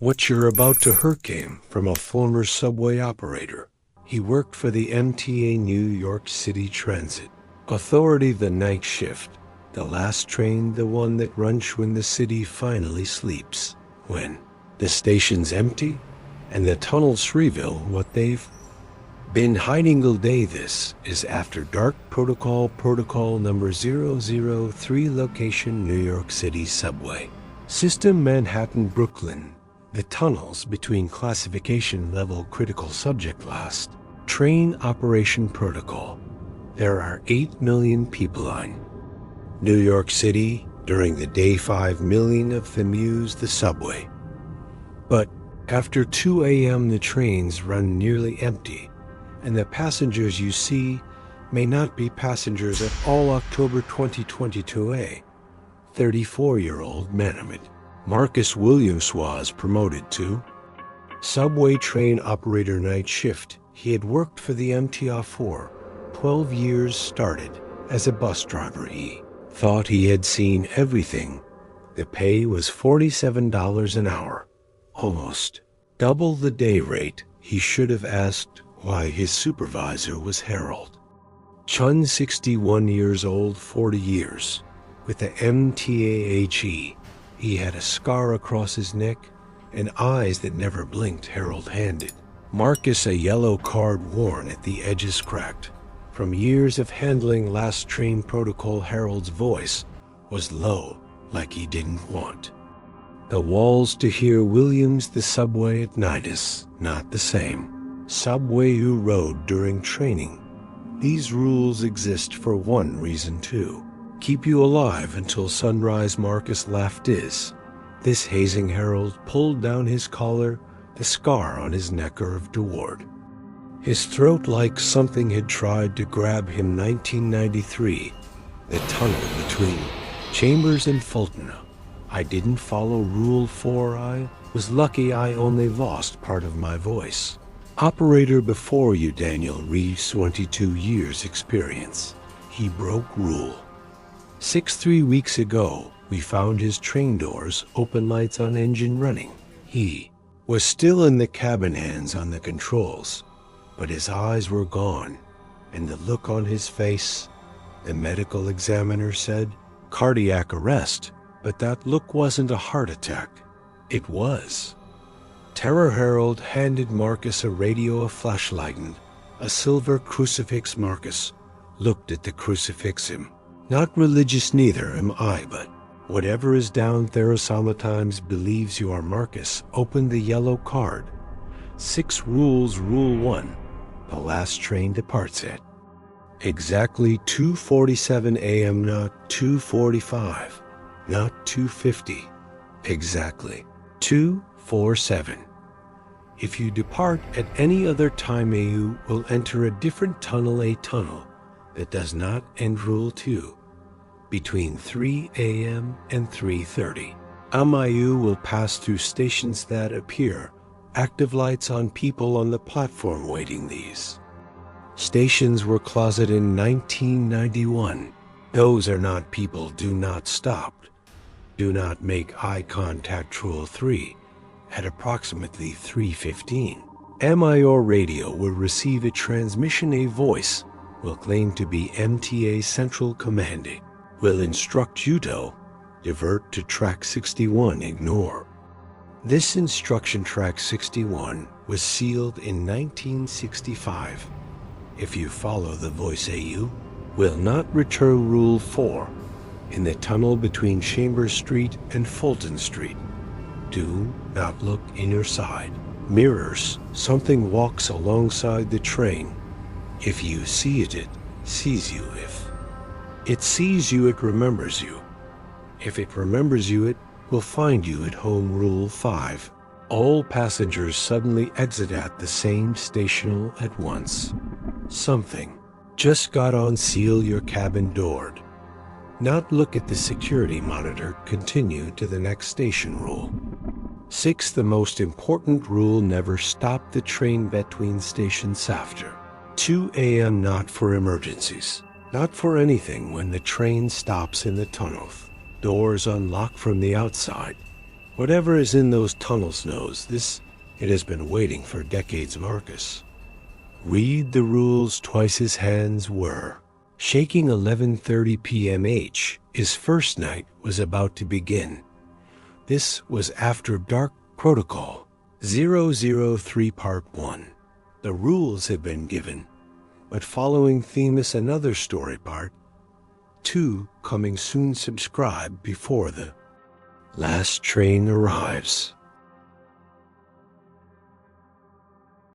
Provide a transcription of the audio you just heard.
What you're about to hear came from a former subway operator. He worked for the MTA New York City Transit Authority the night shift, the last train, the one that runs when the city finally sleeps, when the station's empty and the tunnels reveal what they've been hiding all day. This is After Dark Protocol number 003, location New York City subway system, Manhattan, Brooklyn. The tunnels between classification level critical subject last train operation protocol. There are 8 million people on New York City. During the day, 5 million of them use the subway. But after 2 a.m. the trains run nearly empty, and the passengers you see may not be passengers at all. October 2022, a 34-year-old man, Marcus Williams, was promoted to subway train operator night shift. He had worked for the MTA for 12 years, started as a bus driver. He thought he had seen everything. The pay was $47 an hour, almost double the day rate. He should have asked why his supervisor was Harold Chen, 61 years old, 40 years with the MTA. He had a scar across his neck and eyes that never blinked. Harold handed Marcus a yellow card worn at the edges, cracked from years of handling last train protocol. Harold's voice was low, like he didn't want the walls to hear. Williams, the subway at night is not the same subway you rode during training. These rules exist for one reason, to keep you alive until sunrise. Marcus laughed. Is this hazing? Harold pulled down his collar. The scar on his neck curved toward his throat like something had tried to grab him. 1993. The tunnel between Chambers and Fulton. I didn't follow Rule 4. I was lucky I only lost part of my voice. Operator before you, Daniel Reeves, 22 years experience. He broke Rule 6 3 weeks ago. We found his train doors open, lights on, engine running. He was still in the cabin, hands on the controls, but his eyes were gone, and the look on his face. The medical examiner said cardiac arrest, but that look wasn't a heart attack. It was terror. Harold handed Marcus a radio, a flashlight, and a silver crucifix. Marcus looked at the crucifix. Not religious, neither am I, but whatever is down there sometimes believes you are. Marcus opened the yellow card. 6 rules. Rule 1. The last train departs at exactly 2:47 a.m., not 2:45, not 2:50, exactly 2:47. If you depart at any other time, you will enter a different tunnel, a tunnel that does not end. Rule 2. Between 3 a.m. and 3:30, MIU will pass through stations that appear active, lights on, people on the platform waiting. These stations were closed in 1991. Those are not people. Do not stop. Do not make eye contact. Rule 3. At approximately 3:15, MIO radio will receive a transmission. A voice will claim to be MTA Central Command. It will instruct you to divert to track 61. Ignore this instruction. Track 61 was sealed in 1965. If you follow the voice, you will not return. Rule 4. In the tunnel between Chambers Street and Fulton Street, do not look in your side mirrors. Something walks alongside the train. If you see it, it sees you. If it sees you, it remembers you. If it remembers you, it will find you at home. Rule 5. All passengers suddenly exit at the same station at once. Something just got on. Seal your cabin door. Not look at the security monitor. Continue to the next station. Rule 6. The most important rule: never stop the train between stations after 2 a.m. Not for emergencies, not for anything. When the train stops in the tunnel, doors unlock from the outside. Whatever is in those tunnels knows this. It has been waiting for decades, Marcus. Read the rules twice his hands were. Shaking 11:30 p.m. His first night was about to begin. This was After Dark Protocol 003 Part 1. The rules have been given, but following theme is another story part 2 coming soon. Subscribe before the last train arrives.